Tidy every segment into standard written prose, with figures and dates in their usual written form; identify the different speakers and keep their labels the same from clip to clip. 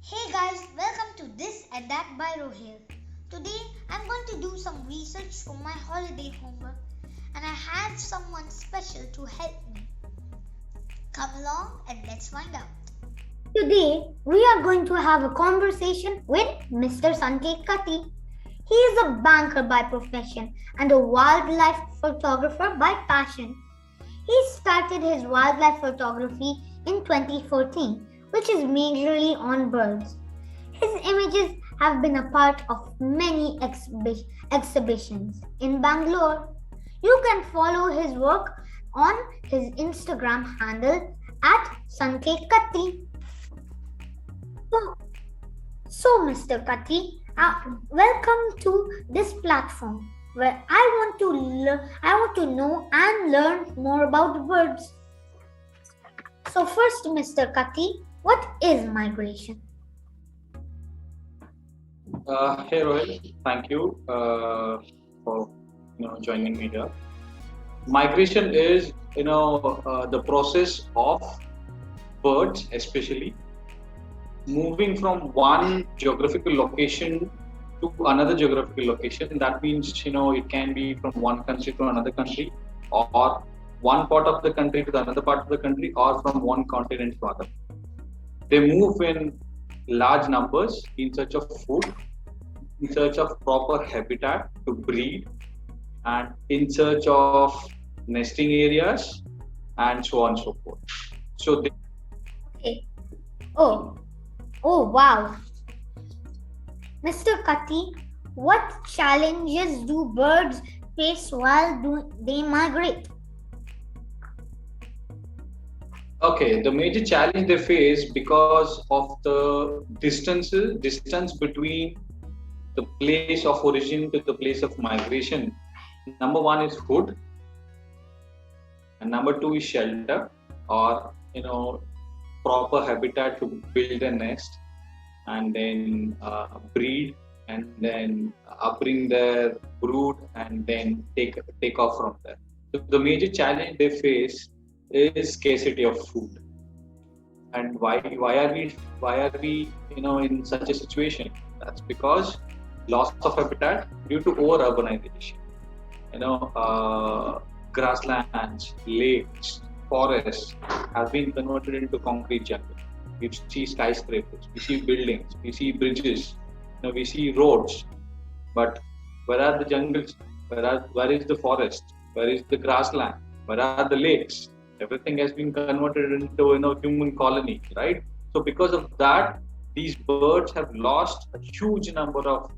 Speaker 1: Hey guys, welcome to This and That by Rohil. Today I'm going to do some research for my holiday homework and I have someone special to help me. Come along and let's find out.
Speaker 2: Today, we are going to have a conversation with Mr. Katti. He is a banker by profession and a wildlife photographer by passion. He started his wildlife photography in 2014, which is majorly on birds. His images have been a part of many exhibitions in Bangalore. You can follow his work on his Instagram handle at Katti. So, Mr. Katti, welcome to this platform where I want to know and learn more about birds. So, first, Mr. Katti, what is migration?
Speaker 3: Hey Rohit, thank you for joining me here. Migration is the process of birds, especially moving from one geographical location to another geographical location. That means it can be from one country to another country, or one part of the country to another part of the country, or from one continent to another. They move in large numbers in search of food, in search of proper habitat to breed, and in search of nesting areas, and so on and so forth. So they
Speaker 2: Okay. Oh wow. Mr. Katti, what challenges do birds face while they migrate?
Speaker 3: Okay, the major challenge they face because of the distance between the place of origin to the place of migration. Number one is food, and number two is shelter, or proper habitat to build a nest, and then breed, and then upbring their brood, and then take off from there. So the major challenge they face is scarcity of food. And why are we in such a situation? That's because loss of habitat due to over urbanization. Grasslands, lakes, forests have been converted into concrete jungle. We see skyscrapers, we see buildings, we see bridges, we see roads. But where are the jungles? Where is the forest? Where is the grassland? Where are the lakes? Everything has been converted into human colony, right? So because of that, these birds have lost a huge number of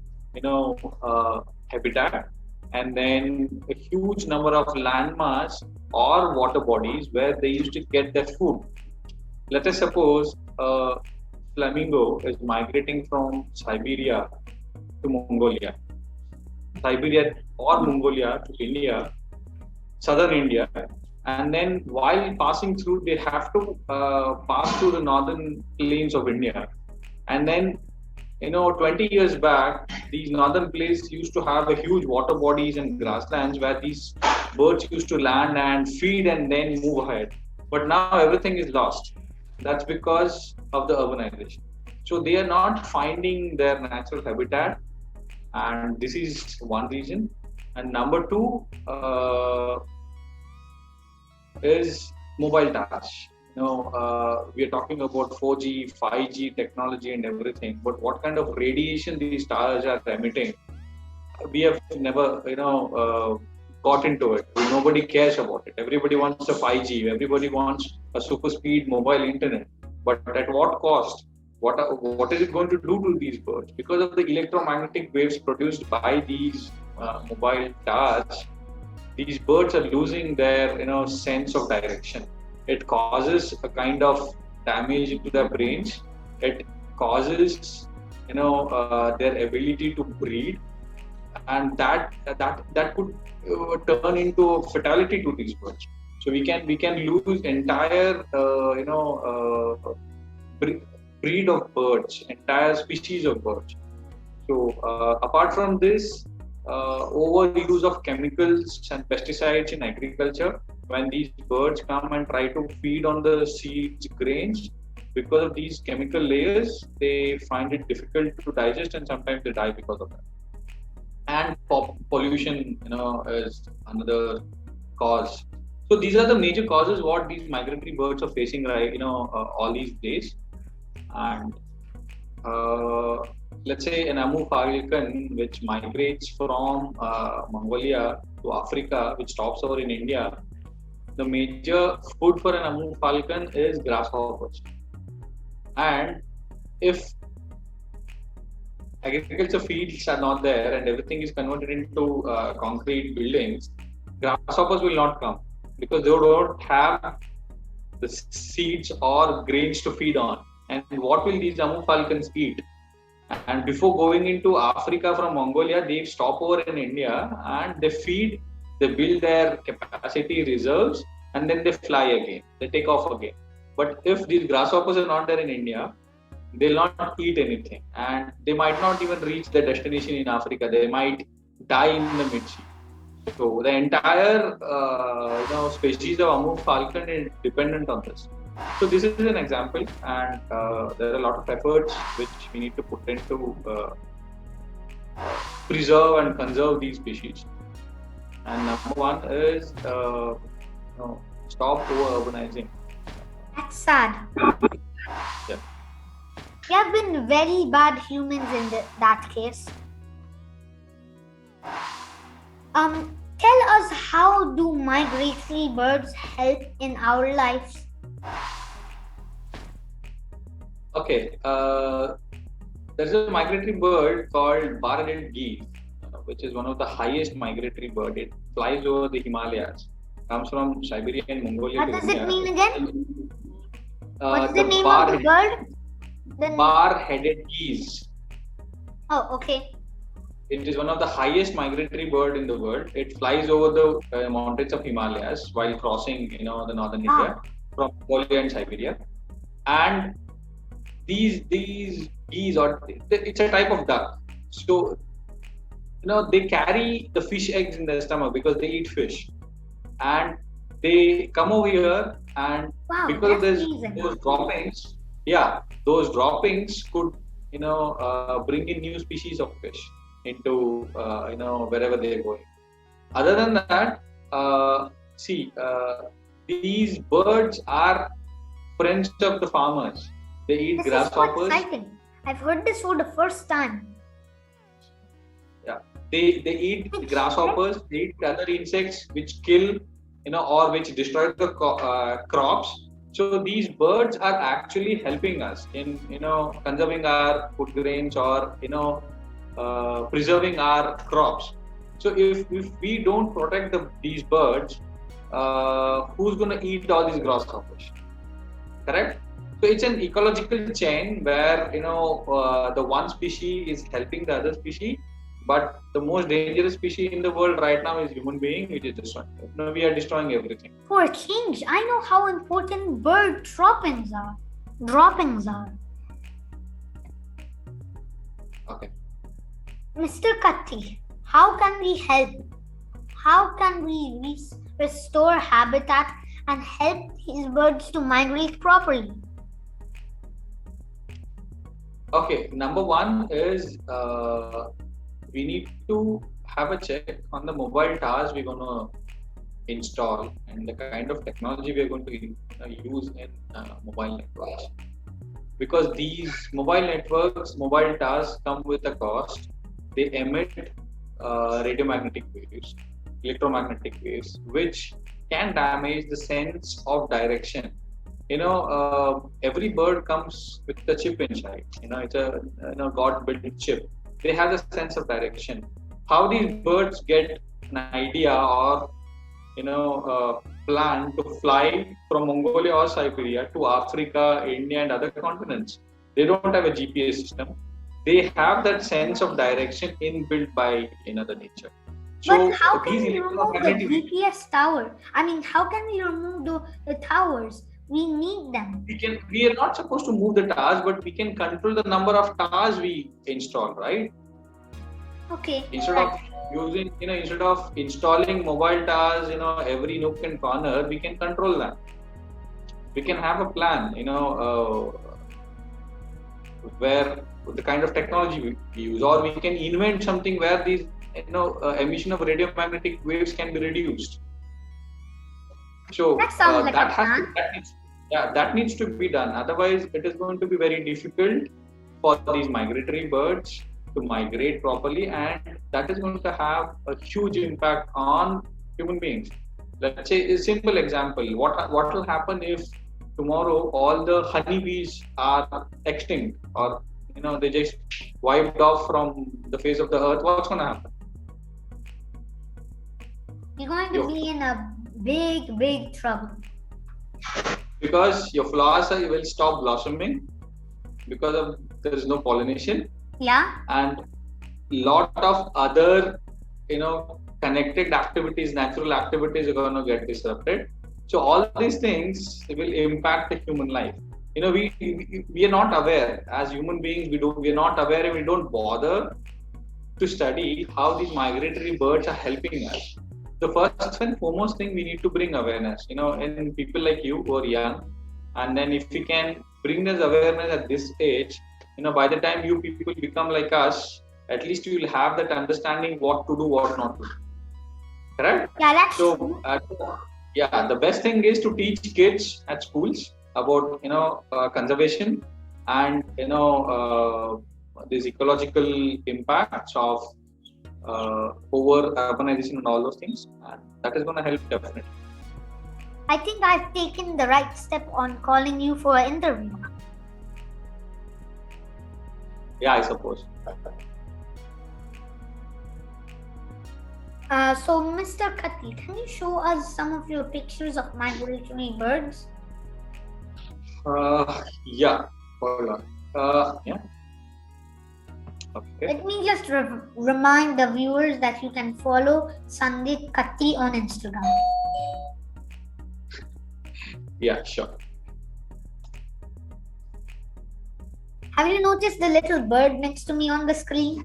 Speaker 3: habitat, and then a huge number of landmass or water bodies where they used to get their food. Let us suppose a flamingo is migrating from Siberia to Mongolia, Siberia or Mongolia to India, southern India, and then while passing through, they have to pass through the northern plains of India, and then 20 years back, these northern plains used to have a huge water bodies and grasslands where these birds used to land and feed and then move ahead. But now everything is lost. That's because of the urbanization. So they are not finding their natural habitat, and this is one reason. And number two is mobile touch. We are talking about 4G, 5G technology and everything, but what kind of radiation these stars are emitting, we have never, got into it. Nobody cares about it. Everybody wants a 5G. Everybody wants a super speed mobile internet. But at what cost? What is it going to do to these birds? Because of the electromagnetic waves produced by these mobile towers, these birds are losing their, sense of direction. It causes a kind of damage to their brains. It causes, their ability to breed, and that could turn into fatality to these birds. So we can lose entire, breed of birds, entire species of birds. So apart from this, overuse of chemicals and pesticides in agriculture, when these birds come and try to feed on the seeds, grains, because of these chemical layers, they find it difficult to digest, and sometimes they die because of that. And pollution, is another cause. So these are the major causes what these migratory birds are facing, right? All these days. And let's say an Amu falcon which migrates from Mongolia to Africa, which stops over in India. The major food for an Amu falcon is grasshoppers. And if agriculture fields are not there and everything is converted into concrete buildings, grasshoppers will not come because they don't have the seeds or grains to feed on. And what will these Amu falcons eat? And before going into Africa from Mongolia, they stop over in India and they build their capacity reserves, and then they fly again. They take off again. But if these grasshoppers are not there in India, they'll not eat anything, and they might not even reach their destination in Africa. They might die in the mid-sea. So the entire species of Amu falcon is dependent on this. So this is an example, and there are a lot of efforts which we need to put into preserve and conserve these species. And number one is stop over-urbanizing.
Speaker 2: That's sad.
Speaker 3: Yeah.
Speaker 2: We have been very bad humans in that case. Tell us, how do migratory birds help in our lives?
Speaker 3: Okay, there's a migratory bird called bar-headed geese, which is one of the highest migratory bird. It flies over the Himalayas, comes from Siberia and Mongolia.
Speaker 2: What does it mean again? What's the name of the bird?
Speaker 3: Bar-headed geese.
Speaker 2: Oh, okay.
Speaker 3: It is one of the highest migratory bird in the world. It flies over the mountains of Himalayas while crossing, the northern India from Mongolia and Siberia. And these geese, it's a type of duck. So, they carry the fish eggs in their stomach because they eat fish. And they come over here, and because there's those droppings could, bring in new species of fish into wherever they're going. Other than that, these birds are friends of the farmers. They eat grasshoppers.
Speaker 2: This is so exciting. I've heard this for the first time.
Speaker 3: Yeah, they eat grasshoppers. They eat other insects which kill, or which destroy the crops. So these birds are actually helping us in, conserving our food grains or, preserving our crops. So if we don't protect these birds, who's going to eat all these grasshoppers? Correct? So it's an ecological chain where, the one species is helping the other species, but the most dangerous species in the world right now is human being, which is destroying. We are destroying everything.
Speaker 2: For a change, I know how important bird droppings are.
Speaker 3: Okay.
Speaker 2: Mr. Katti, how can we help? How can we restore habitat and help these birds to migrate properly?
Speaker 3: Okay, number one is we need to have a check on the mobile towers we're going to install and the kind of technology we're going to use in mobile networks. Because these mobile towers come with a cost. They emit radiomagnetic waves, electromagnetic waves, which can damage the sense of direction. Every bird comes with a chip inside. It's a God-built chip. They have the sense of direction. How these birds get an idea or plan to fly from Mongolia or Siberia to Africa, India, and other continents? They don't have a GPS system. They have that sense of direction inbuilt by the nature.
Speaker 2: But how can we remove the GPS tower? How can we remove the towers? We need them.
Speaker 3: We are not supposed to move the towers, but we can control the number of towers we install, right?
Speaker 2: Okay.
Speaker 3: Instead of installing mobile towers, every nook and corner, we can control that. We can have a plan, where the kind of technology we use, or we can invent something where these emission of radiomagnetic waves can be reduced. So
Speaker 2: That sounds like a plan.
Speaker 3: that needs to be done. Otherwise, it is going to be very difficult for these migratory birds to migrate properly, and that is going to have a huge impact on human beings. Let's say a simple example: what will happen if tomorrow all the honeybees are extinct, or they just wiped off from the face of the earth? What's going to happen?
Speaker 2: You're going to be in a big trouble.
Speaker 3: Because your flowers will stop blossoming because there is no pollination.
Speaker 2: Yeah.
Speaker 3: And lot of other connected activities, natural activities are going to get disrupted. So all these things will impact the human life. We are not aware as human beings. We are not aware, and we don't bother to study how these migratory birds are helping us. The first and foremost thing, we need to bring awareness, in people like you who are young. And then if we can bring this awareness at this age, by the time you people become like us, at least you will have that understanding what to do, what not to do. Correct?
Speaker 2: Yeah, that's
Speaker 3: so.
Speaker 2: true.
Speaker 3: The best thing is to teach kids at schools about conservation and these ecological impacts of over urbanization and all those things, and that is going to help definitely.
Speaker 2: I think I've taken the right step on calling you for an interview.
Speaker 3: Yeah, I suppose.
Speaker 2: So, Mr. Katti, can you show us some of your pictures of migratory birds?
Speaker 3: Yeah. Hold on. Yeah. Okay.
Speaker 2: Let me just remind the viewers that you can follow Mr Katti on Instagram.
Speaker 3: Yeah, sure.
Speaker 2: Have you noticed the little bird next to me on the screen?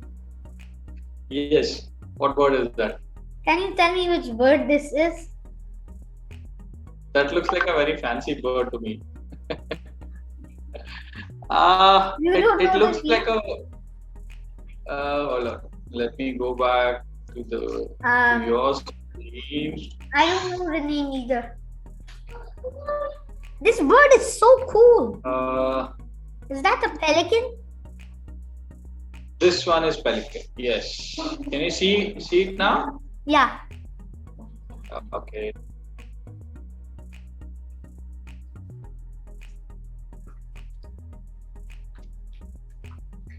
Speaker 3: Yes. What bird is that?
Speaker 2: Can you tell me which bird this is?
Speaker 3: That looks like a very fancy bird to me. It looks like a. Hold on. Let me go back to your screen.
Speaker 2: I don't know the name either. This bird is so cool. Is that a pelican?
Speaker 3: This one is pelican. Yes. Can you see it now?
Speaker 2: Yeah.
Speaker 3: Okay.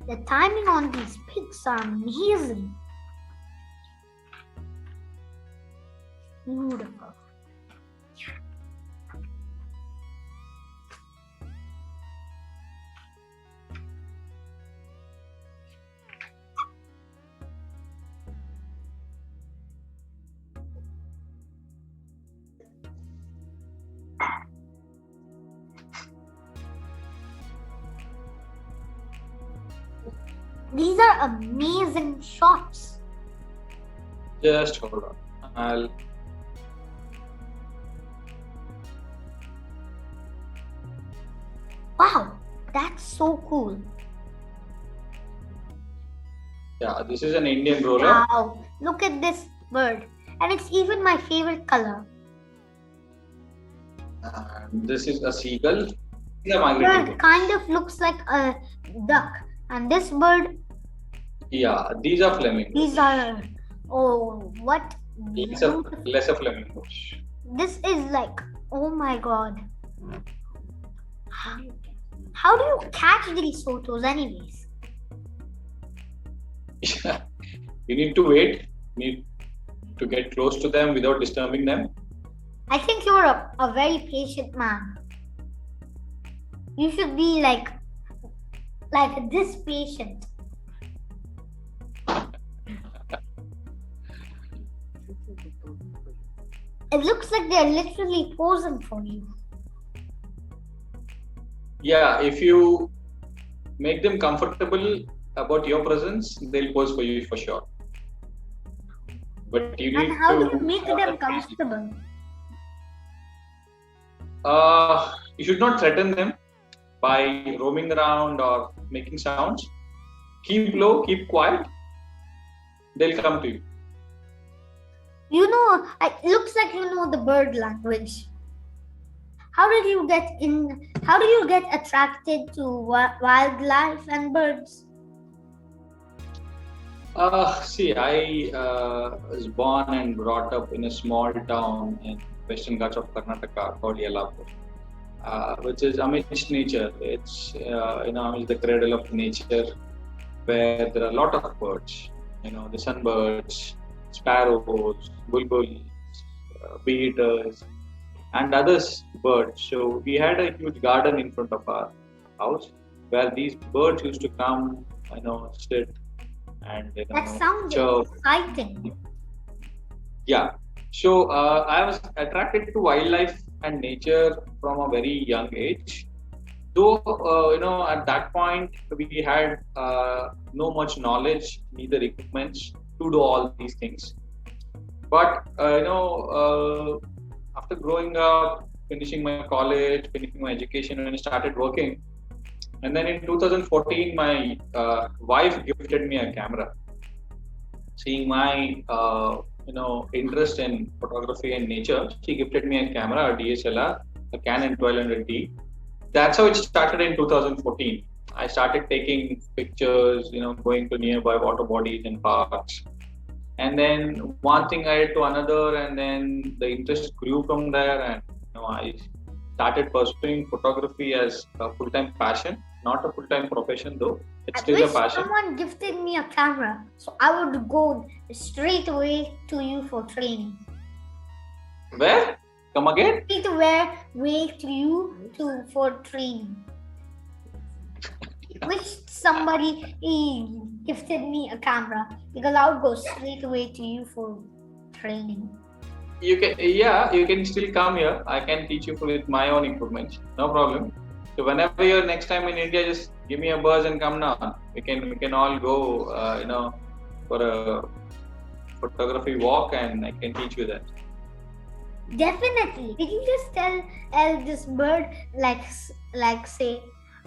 Speaker 2: The timing on these pics are amazing. Beautiful. These are amazing shots.
Speaker 3: Just hold on.
Speaker 2: Wow, that's so cool.
Speaker 3: Yeah, this is an Indian roller.
Speaker 2: Wow, look at this bird. And it's even my favorite color.
Speaker 3: This is a seagull.
Speaker 2: This bird kind of looks like a duck. And this bird?
Speaker 3: Yeah, these are flamingos.
Speaker 2: These are, oh, what?
Speaker 3: Lesser flamingos.
Speaker 2: This is like, oh my god. How do you catch these photos anyways?
Speaker 3: You need to wait. You need to get close to them without disturbing them.
Speaker 2: I think you're a very patient man. You should be like this patient. It looks like they're literally posing for you.
Speaker 3: Yeah, if you make them comfortable about your presence, they'll pose for you for sure. But you need
Speaker 2: and how do you make them comfortable?
Speaker 3: You should not threaten them by roaming around or making sounds, keep low, keep quiet. They'll come to you.
Speaker 2: It looks like you know the bird language. How did you get attracted to wildlife and birds?
Speaker 3: See, I was born and brought up in a small town in Western Ghats of Karnataka called Yellapur, which is amidst nature. It's amidst the cradle of nature, where there are a lot of birds. The sunbirds, sparrows, bulbuls, bee-eaters, and others birds. So we had a huge garden in front of our house where these birds used to come, sit and
Speaker 2: That sounds
Speaker 3: chirp.
Speaker 2: exciting.
Speaker 3: Yeah. So I was attracted to wildlife and nature from a very young age. Though at that point we had no much knowledge, neither equipments to do all these things. But after growing up, finishing my college, finishing my education, when I started working, and then in 2014, my wife gifted me a camera. Seeing my interest in photography and nature, she gifted me a camera, a DSLR, a Canon 1200D. That's how it started in 2014. I started taking pictures, going to nearby water bodies and parks. And then one thing led to another, and then the interest grew from there. And I started pursuing photography as a full-time passion, not a full-time profession though. It's
Speaker 2: I
Speaker 3: still
Speaker 2: wish
Speaker 3: a passion.
Speaker 2: someone gifted me a camera, so I would go straight away to you for training.
Speaker 3: Where? Come again?
Speaker 2: Straight way to you for training. Wish somebody gifted me a camera because I would go straight away to you for training.
Speaker 3: You can still come here. I can teach you with my own equipment. No problem. So whenever you're next time in India, just give me a buzz and come down. We can all go, for a photography walk, and I can teach you that.
Speaker 2: Definitely. Did you just tell this bird like say,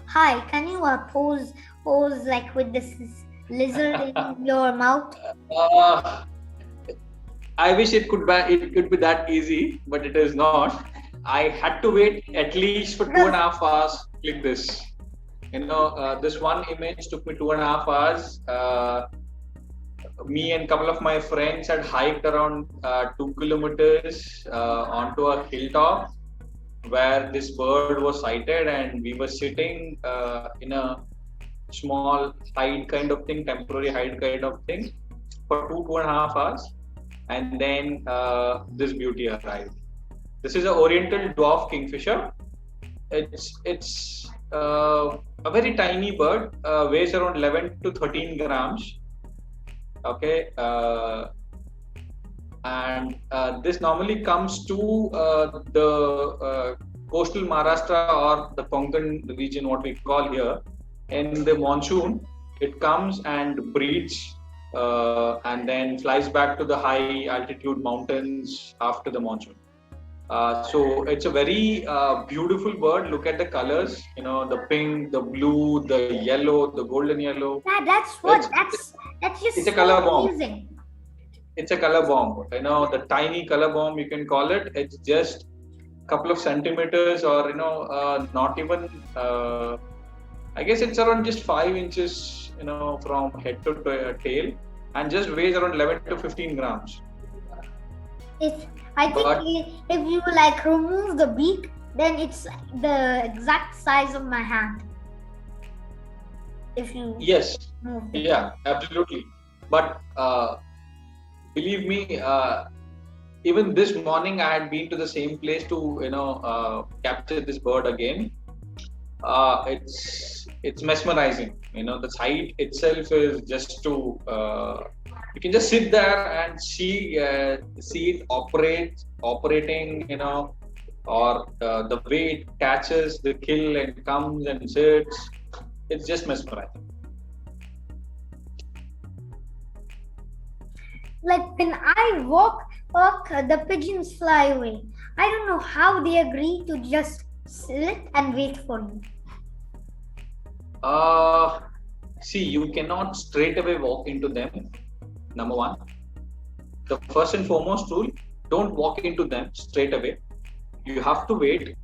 Speaker 2: hi? Can you pose like with this lizard in your mouth?
Speaker 3: I wish it could be that easy, but it is not. I had to wait at least for 2.5 hours to click this. This one image took me 2.5 hours. Me and a couple of my friends had hiked around 2 kilometers onto a hilltop where this bird was sighted, and we were sitting in a small hide kind of thing, temporary hide kind of thing, for 2.5 hours, and then this beauty arrived. This is an oriental dwarf kingfisher. It's a very tiny bird, weighs around 11 to 13 grams. Okay, and this normally comes to the coastal Maharashtra or the Konkan region, what we call here. In the monsoon, it comes and breeds and then flies back to the high altitude mountains after the monsoon. So it's a very beautiful bird. Look at the colors, the pink, the blue, the yellow, the golden yellow.
Speaker 2: Yeah, that's just
Speaker 3: it's a color bomb.
Speaker 2: amazing.
Speaker 3: It's a color bomb. The tiny color bomb, you can call it. It's just a couple of centimeters, or not even. I guess it's around just 5 inches, from head to tail, and just weighs around 11 to 15 grams.
Speaker 2: I think if you remove the beak, then it's the exact size of my hand. If you move the
Speaker 3: yeah, absolutely. But believe me, even this morning I had been to the same place to capture this bird again. It's mesmerizing. The sight itself is just to you can just sit there and see it operating, or the way it catches the kill and comes and sits. It's just mesmerizing.
Speaker 2: Like when I walk, the pigeons fly away. I don't know how they agree to just sit and wait for you.
Speaker 3: See, you cannot straight away walk into them. Number one, the first and foremost rule: don't walk into them straight away. You have to wait.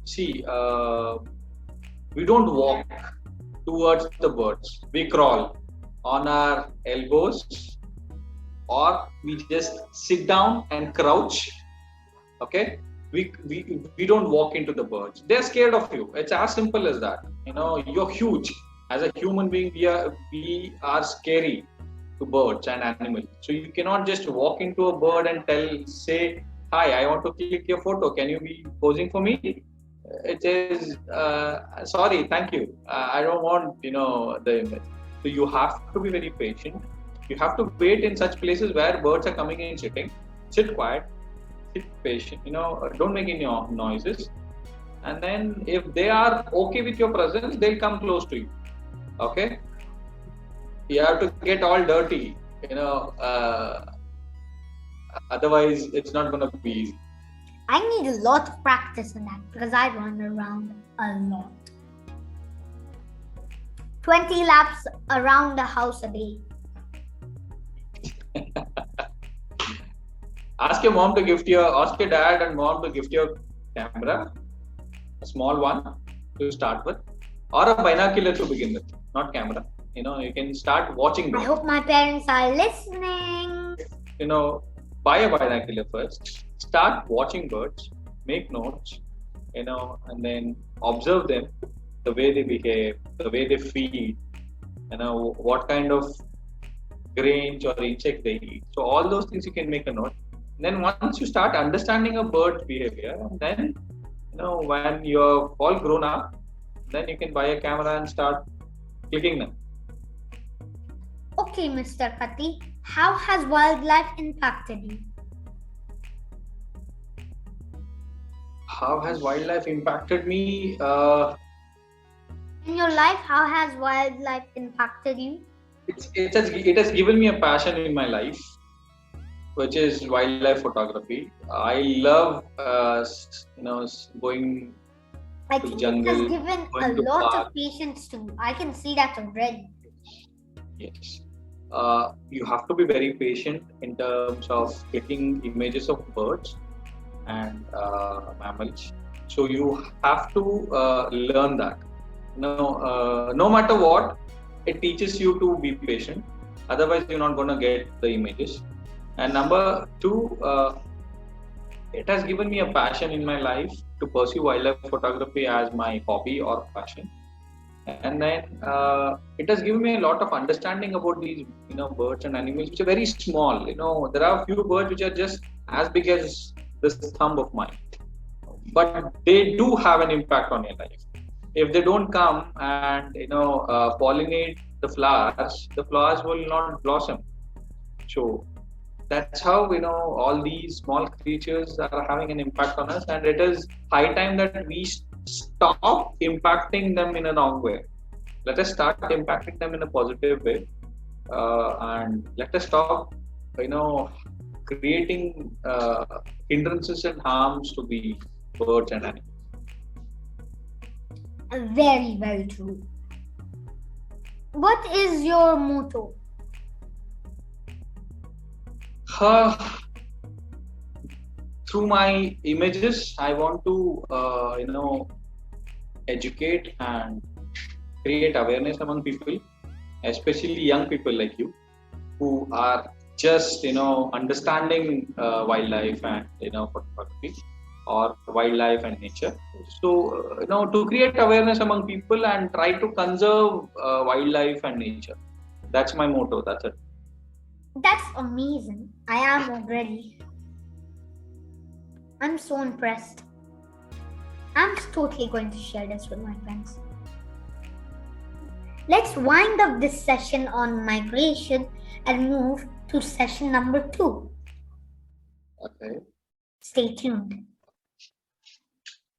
Speaker 3: See, we don't walk towards the birds. We crawl on our elbows, or we just sit down and crouch. Okay, we don't walk into the birds. They're scared of you. It's as simple as that. You're huge. As a human being, we are scary to birds and animals. So you cannot just walk into a bird and say, "Hi, I want to click your photo. Can you be posing for me?" It is sorry, thank you. I don't want the image. So you have to be very patient. You have to wait in such places where birds are coming in, sitting. Sit quiet, sit patient. Don't make any noises. And then if they are okay with your presence, they'll come close to you. Okay. You have to get all dirty. Otherwise, it's not going to be easy.
Speaker 2: I need a lot of practice in that because I run around a lot. 20 laps around the house a day.
Speaker 3: Ask your dad and mom to gift your camera, a small one to start with, or a binocular to begin with, not camera. You can start watching birds.
Speaker 2: I hope my parents are listening.
Speaker 3: Buy a binocular first. Start watching birds, make notes, and then observe them, the way they behave, the way they feed, what kind of grains or insect they eat. So all those things you can make a note. And then once you start understanding a bird's behavior, then when you're all grown up, then you can buy a camera and start clicking them.
Speaker 2: Okay, Mr. Katti, how has wildlife impacted you?
Speaker 3: How has wildlife impacted me?
Speaker 2: In your life, how has wildlife impacted you?
Speaker 3: It has given me a passion in my life, which is wildlife photography. I love going
Speaker 2: I
Speaker 3: to
Speaker 2: think
Speaker 3: jungle,
Speaker 2: it has given
Speaker 3: going
Speaker 2: a
Speaker 3: to
Speaker 2: lot
Speaker 3: park.
Speaker 2: of patience too. I can see that already.
Speaker 3: Yes. You have to be very patient in terms of clicking images of birds and mammals. So you have to learn that. No matter what, it teaches you to be patient. Otherwise, you're not going to get the images. And number two, it has given me a passion in my life to pursue wildlife photography as my hobby or passion. And then it has given me a lot of understanding about these birds and animals which are very small. There are a few birds which are just as big as this thumb of mine, but they do have an impact on your life. If they don't come and pollinate the flowers will not blossom. So that's how all these small creatures are having an impact on us, and it is high time that we stop impacting them in a wrong way. Let us start impacting them in a positive way, and let us stop creating hindrances and harms to the birds and animals.
Speaker 2: Very, very true. What is your motto?
Speaker 3: Through my images, I want to educate and create awareness among people, especially young people like you, who are just understanding wildlife and photography or wildlife and nature. So to create awareness among people and try to conserve wildlife and nature. That's my motto. That's it.
Speaker 2: That's amazing. I am already. I'm so impressed. I'm totally going to share this with my friends. Let's wind up this session on migration and move to session number 2.
Speaker 3: Okay.
Speaker 2: Stay tuned.